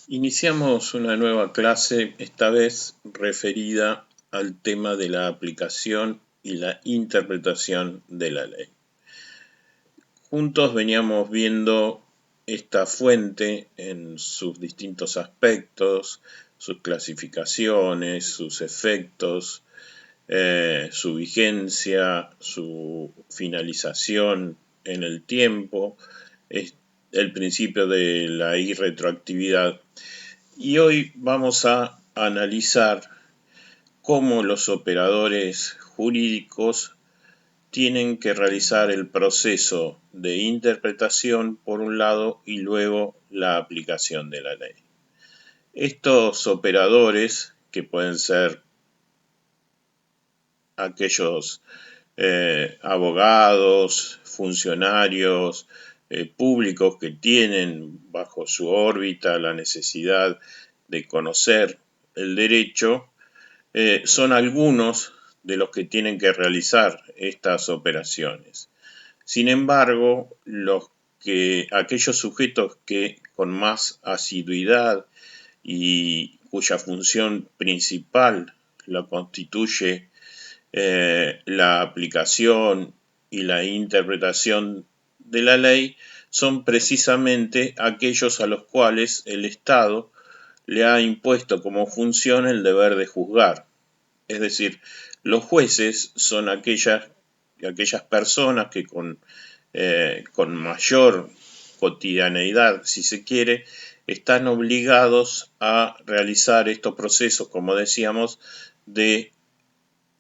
Iniciamos una nueva clase, esta vez referida al tema de la aplicación y la interpretación de la ley. Juntos veníamos viendo esta fuente en sus distintos aspectos, sus clasificaciones, sus efectos, su vigencia, su finalización en el tiempo, el principio de la irretroactividad. Y hoy vamos a analizar cómo los operadores jurídicos tienen que realizar el proceso de interpretación por un lado y luego la aplicación de la ley. Estos operadores, que pueden ser aquellos abogados, funcionarios públicos que tienen bajo su órbita la necesidad de conocer el derecho, son algunos de los que tienen que realizar estas operaciones. Sin embargo, aquellos sujetos que con más asiduidad y cuya función principal la constituye la aplicación y la interpretación de la ley, son precisamente aquellos a los cuales el Estado le ha impuesto como función el deber de juzgar. Es decir, los jueces son aquellas personas que con mayor cotidianeidad, si se quiere, están obligados a realizar estos procesos, como decíamos, de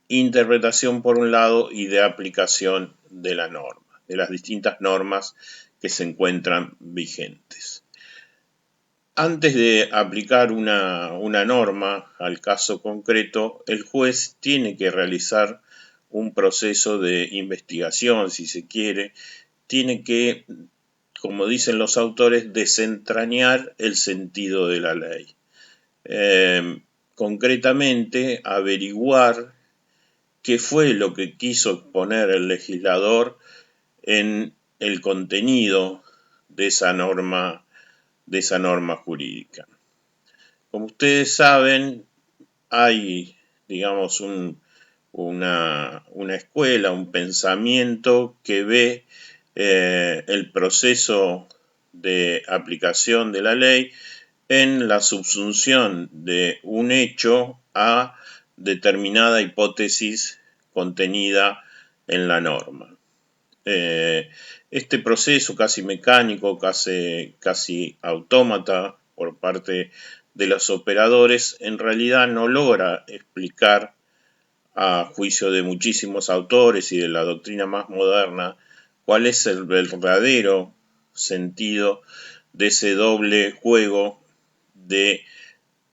interpretación por un lado y de aplicación de la norma, de las distintas normas que se encuentran vigentes. Antes de aplicar una norma al caso concreto, el juez tiene que realizar un proceso de investigación, si se quiere, tiene que, como dicen los autores, desentrañar el sentido de la ley. Concretamente, averiguar qué fue lo que quiso poner el legislador en el contenido de esa norma jurídica. Como ustedes saben, hay, digamos, una escuela, un pensamiento que ve el proceso de aplicación de la ley en la subsunción de un hecho a determinada hipótesis contenida en la norma. Este proceso casi mecánico, casi autómata por parte de los operadores, en realidad no logra explicar, a juicio de muchísimos autores y de la doctrina más moderna, cuál es el verdadero sentido de ese doble juego de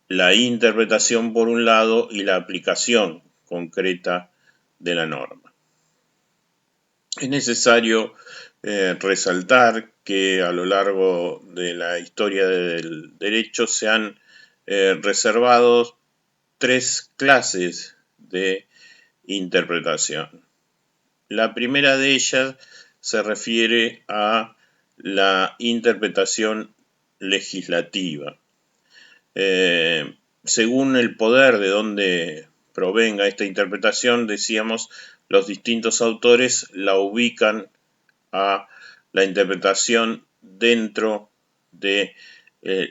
la interpretación por un lado y la aplicación concreta de la norma. Es necesario resaltar que a lo largo de la historia del derecho se han reservado tres clases de interpretación. La primera de ellas se refiere a la interpretación legislativa. Según el poder de donde provenga esta interpretación, decíamos, los distintos autores la ubican a la interpretación dentro de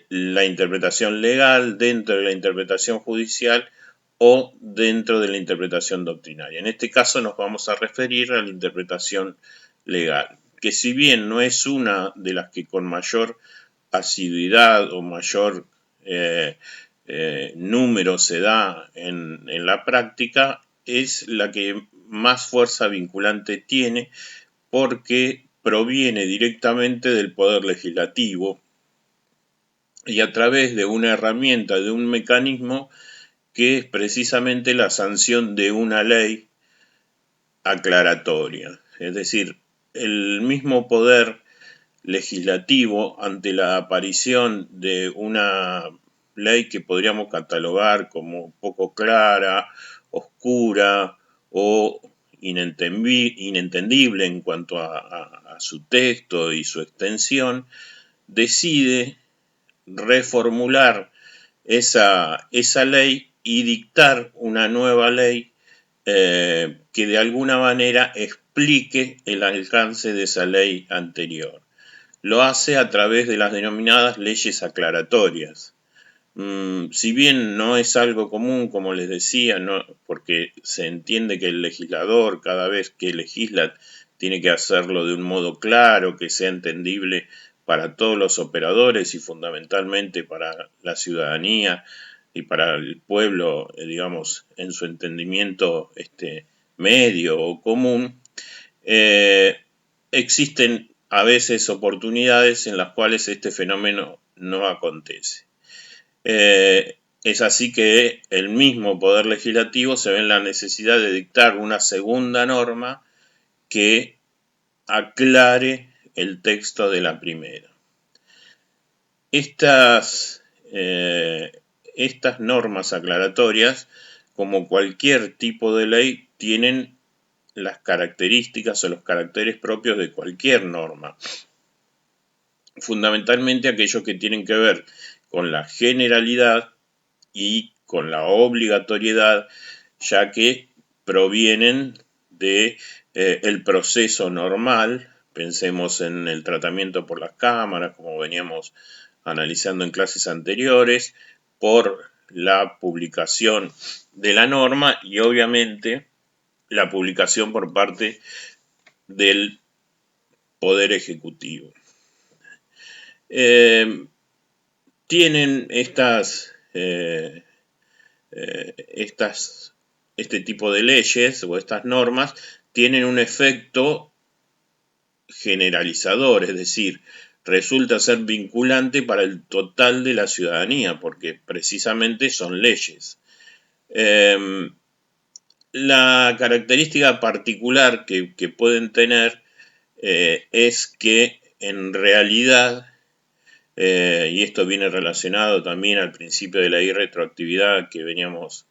la interpretación legal, dentro de la interpretación judicial o dentro de la interpretación doctrinaria. En este caso nos vamos a referir a la interpretación legal, que si bien no es una de las que con mayor asiduidad o mayor número se da en la práctica, es la que más fuerza vinculante tiene porque proviene directamente del poder legislativo y a través de una herramienta, de un mecanismo que es precisamente la sanción de una ley aclaratoria. Es decir, el mismo poder legislativo, ante la aparición de una ley que podríamos catalogar como poco clara, oscura o inentendible en cuanto a su texto y su extensión, decide reformular esa ley y dictar una nueva ley que de alguna manera explique el alcance de esa ley anterior. Lo hace a través de las denominadas leyes aclaratorias. Si bien no es algo común, como les decía, no, porque se entiende que el legislador cada vez que legisla tiene que hacerlo de un modo claro, que sea entendible para todos los operadores y fundamentalmente para la ciudadanía y para el pueblo, digamos, en su entendimiento medio o común, existen a veces oportunidades en las cuales este fenómeno no acontece. Es así que el mismo Poder Legislativo se ve en la necesidad de dictar una segunda norma que aclare el texto de la primera. Estas normas aclaratorias, como cualquier tipo de ley, tienen las características o los caracteres propios de cualquier norma. Fundamentalmente aquellos que tienen que ver con la generalidad y con la obligatoriedad, ya que provienen de el proceso normal. Pensemos en el tratamiento por las cámaras, como veníamos analizando en clases anteriores, por la publicación de la norma y obviamente la publicación por parte del Poder Ejecutivo. Tienen este tipo de leyes o estas normas tienen un efecto generalizador, es decir, resulta ser vinculante para el total de la ciudadanía, porque precisamente son leyes. La característica particular que pueden tener es que en realidad, y esto viene relacionado también al principio de la irretroactividad que veníamos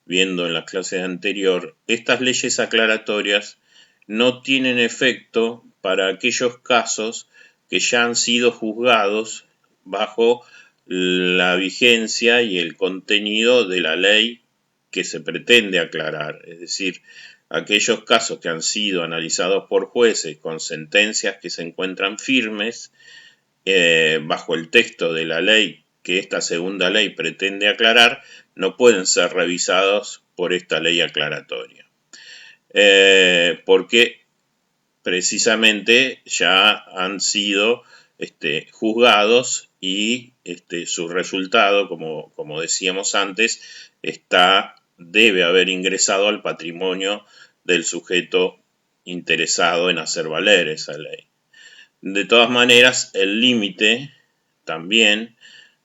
viendo en las clases anteriores, estas leyes aclaratorias no tienen efecto para aquellos casos que ya han sido juzgados bajo la vigencia y el contenido de la ley que se pretende aclarar, es decir, aquellos casos que han sido analizados por jueces con sentencias que se encuentran firmes bajo el texto de la ley que esta segunda ley pretende aclarar, no pueden ser revisados por esta ley aclaratoria. Porque precisamente ya han sido juzgados y su resultado, como decíamos antes, debe haber ingresado al patrimonio del sujeto interesado en hacer valer esa ley. De todas maneras, el límite también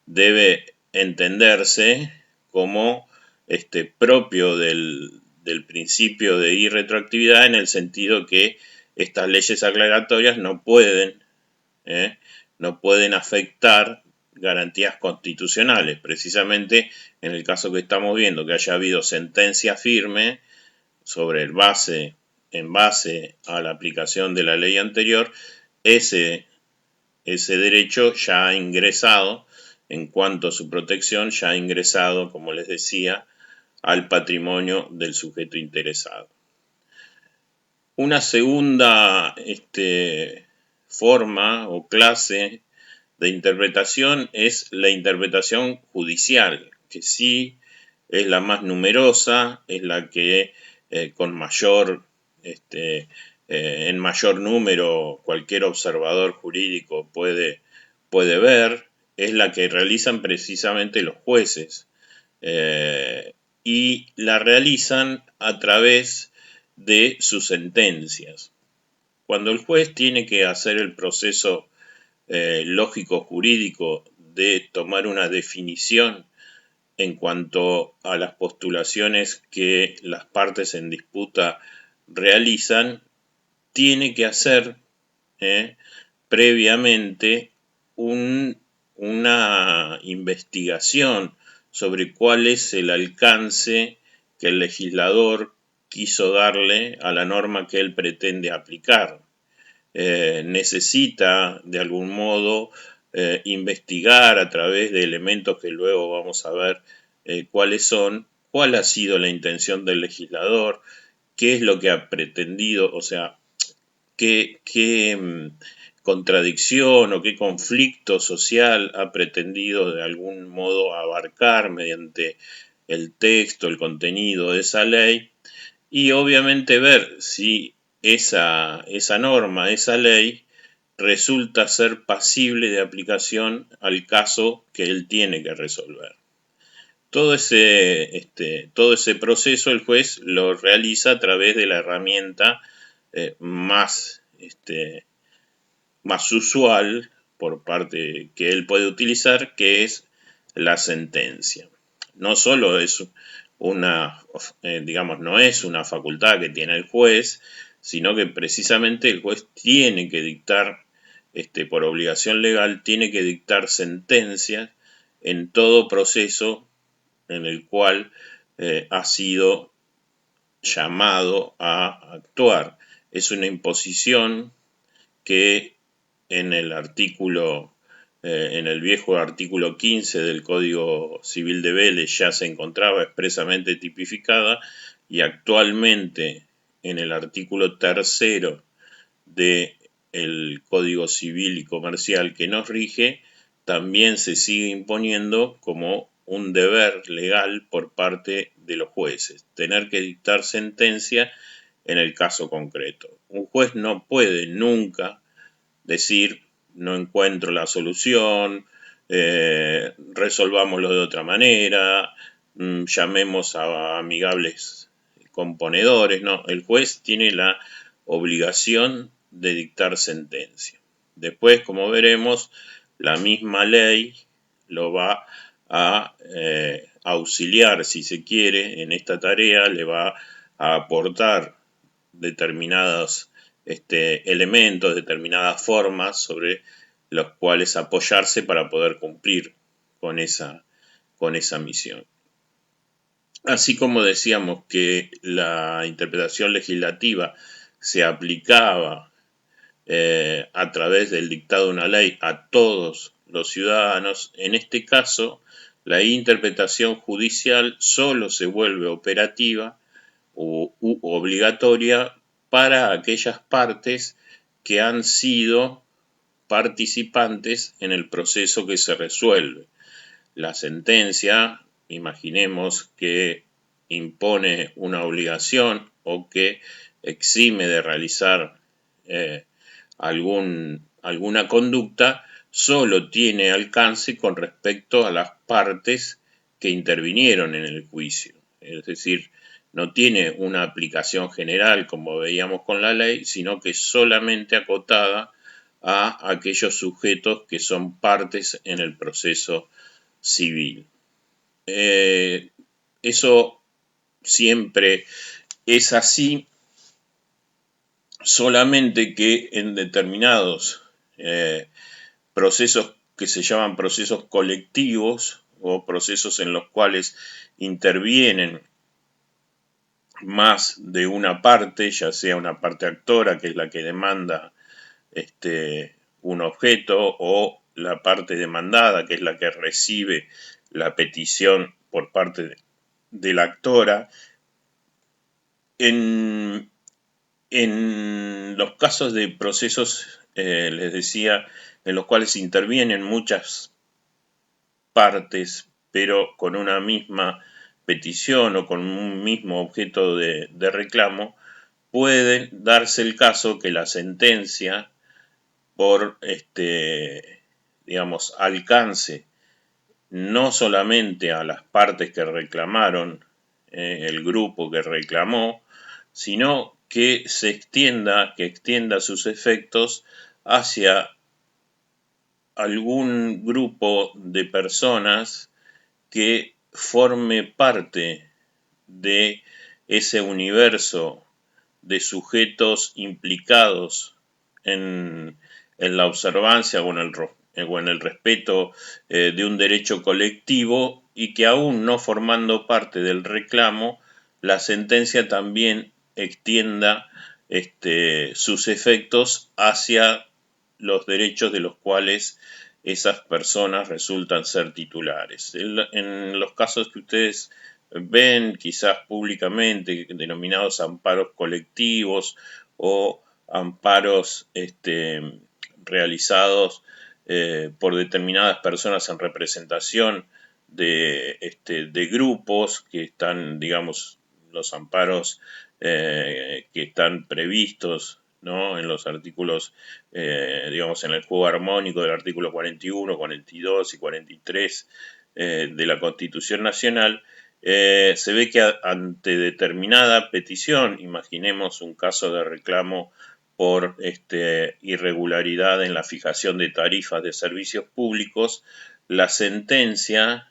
debe entenderse como propio del principio de irretroactividad, en el sentido que estas leyes aclaratorias no pueden afectar garantías constitucionales. Precisamente en el caso que estamos viendo, que haya habido sentencia firme en base a la aplicación de la ley anterior, ese derecho ya ha ingresado, en cuanto a su protección, ya ha ingresado, como les decía, al patrimonio del sujeto interesado. Una segunda forma o clase de interpretación es la interpretación judicial, que sí es la más numerosa, es la que en mayor número cualquier observador jurídico puede ver, es la que realizan precisamente los jueces y la realizan a través de sus sentencias. Cuando el juez tiene que hacer el proceso lógico jurídico de tomar una definición en cuanto a las postulaciones que las partes en disputa realizan, tiene que hacer previamente una investigación sobre cuál es el alcance que el legislador quiso darle a la norma que él pretende aplicar. Necesita de algún modo investigar a través de elementos que luego vamos a ver cuáles son, cuál ha sido la intención del legislador, qué es lo que ha pretendido, o sea, qué contradicción o qué conflicto social ha pretendido de algún modo abarcar mediante el texto, el contenido de esa ley, y obviamente ver si esa norma, esa ley, resulta ser pasible de aplicación al caso que él tiene que resolver. Todo ese proceso el juez lo realiza a través de la herramienta más usual por parte que él puede utilizar, que es la sentencia. No solo es digamos, no es una facultad que tiene el juez, sino que precisamente el juez tiene que dictar, por obligación legal, tiene que dictar sentencias en todo proceso en el cual ha sido llamado a actuar. Es una imposición que en el viejo artículo 15 del Código Civil de Vélez ya se encontraba expresamente tipificada, y actualmente en el artículo 3 del Código Civil y Comercial que nos rige, también se sigue imponiendo como un deber legal por parte de los jueces, tener que dictar sentencia en el caso concreto. Un juez no puede nunca decir: no encuentro la solución, resolvámoslo de otra manera, llamemos a amigables componedores. No, el juez tiene la obligación de dictar sentencia. Después, como veremos, la misma ley lo va a auxiliar, si se quiere, en esta tarea, le va a aportar determinados elementos, determinadas formas sobre los cuales apoyarse para poder cumplir con esa misión. Así como decíamos que la interpretación legislativa se aplicaba a través del dictado de una ley a todos los ciudadanos, en este caso la interpretación judicial solo se vuelve operativa u obligatoria para aquellas partes que han sido participantes en el proceso que se resuelve. La sentencia, imaginemos que impone una obligación o que exime de realizar alguna conducta, solo tiene alcance con respecto a las partes que intervinieron en el juicio. Es decir, no tiene una aplicación general como veíamos con la ley, sino que solamente acotada a aquellos sujetos que son partes en el proceso civil. Eso siempre es así, solamente que en determinados procesos que se llaman procesos colectivos o procesos en los cuales intervienen más de una parte, ya sea una parte actora, que es la que demanda un objeto, o la parte demandada, que es la que recibe la petición por parte de la actora. En los casos de procesos, les decía, en los cuales intervienen muchas partes, pero con una misma petición o con un mismo objeto de reclamo, puede darse el caso que la sentencia, por digamos, alcance no solamente a las partes que reclamaron, el grupo que reclamó, sino que que extienda sus efectos hacia algún grupo de personas que forme parte de ese universo de sujetos implicados en la observancia o en el respeto de un derecho colectivo, y que aún no formando parte del reclamo, la sentencia también extienda sus efectos hacia los derechos de los cuales esas personas resultan ser titulares. En los casos que ustedes ven, quizás públicamente, denominados amparos colectivos o amparos realizados por determinadas personas en representación de grupos que están, digamos, los amparos que están previstos, ¿no?, en los artículos, digamos, en el juego armónico del artículo 41, 42 y 43 de la Constitución Nacional, se ve que ante determinada petición, imaginemos un caso de reclamo por irregularidad en la fijación de tarifas de servicios públicos, la sentencia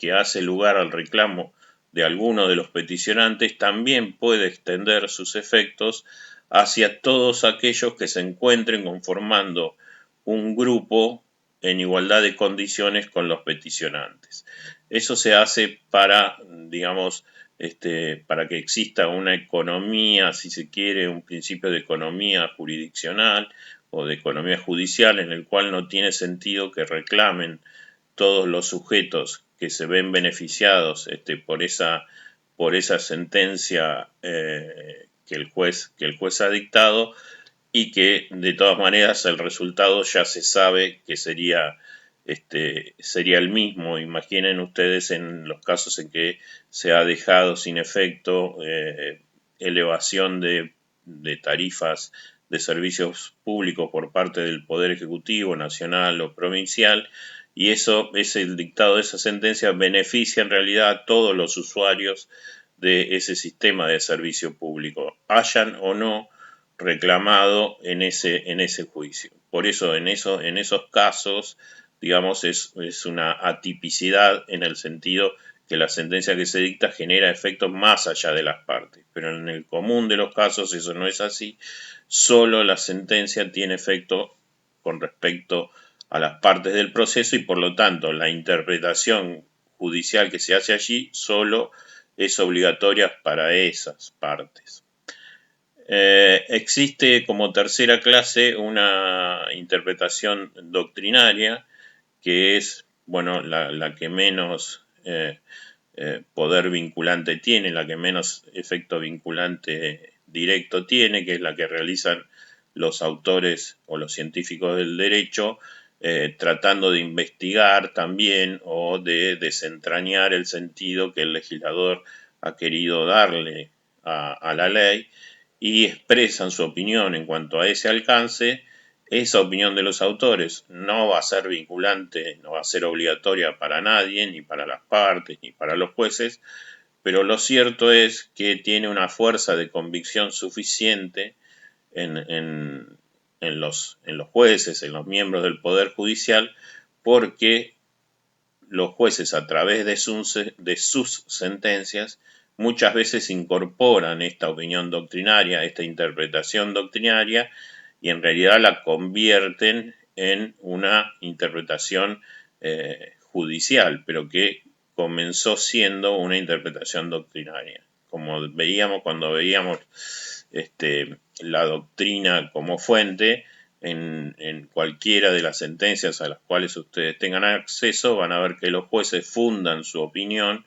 que hace lugar al reclamo de alguno de los peticionantes también puede extender sus efectos hacia todos aquellos que se encuentren conformando un grupo en igualdad de condiciones con los peticionantes. Eso se hace para, digamos, para que exista una economía, si se quiere, un principio de economía jurisdiccional o de economía judicial, en el cual no tiene sentido que reclamen todos los sujetos que se ven beneficiados por esa sentencia que el juez ha dictado, y que de todas maneras el resultado ya se sabe que sería el mismo. Imaginen ustedes en los casos en que se ha dejado sin efecto elevación de tarifas de servicios públicos por parte del Poder Ejecutivo, nacional o provincial, y el dictado de esa sentencia beneficia en realidad a todos los usuarios de ese sistema de servicio público, hayan o no reclamado en ese juicio. Por eso, en esos casos, digamos, es una atipicidad en el sentido que la sentencia que se dicta genera efectos más allá de las partes. Pero en el común de los casos eso no es así. Solo la sentencia tiene efecto con respecto a las partes del proceso y por lo tanto la interpretación judicial que se hace allí solo es obligatoria para esas partes. Existe como tercera clase una interpretación doctrinaria que es, bueno, la que menos poder vinculante tiene, la que menos efecto vinculante directo tiene, que es la que realizan los autores o los científicos del derecho, tratando de investigar también o de desentrañar el sentido que el legislador ha querido darle a la ley, y expresan su opinión en cuanto a ese alcance. Esa opinión de los autores no va a ser vinculante, no va a ser obligatoria para nadie, ni para las partes, ni para los jueces, pero lo cierto es que tiene una fuerza de convicción suficiente en los jueces, en los miembros del Poder Judicial, porque los jueces, a través de sus sentencias, muchas veces incorporan esta opinión doctrinaria, esta interpretación doctrinaria, y en realidad la convierten en una interpretación judicial, pero que comenzó siendo una interpretación doctrinaria. Como veíamos cuando veíamos la doctrina como fuente, en cualquiera de las sentencias a las cuales ustedes tengan acceso, van a ver que los jueces fundan su opinión,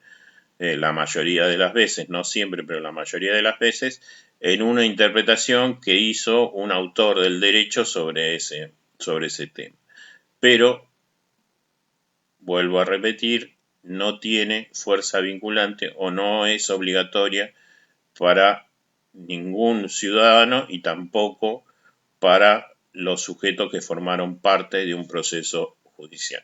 la mayoría de las veces, no siempre, pero la mayoría de las veces, en una interpretación que hizo un autor del derecho sobre ese tema. Pero, vuelvo a repetir, no tiene fuerza vinculante o no es obligatoria para ningún ciudadano y tampoco para los sujetos que formaron parte de un proceso judicial.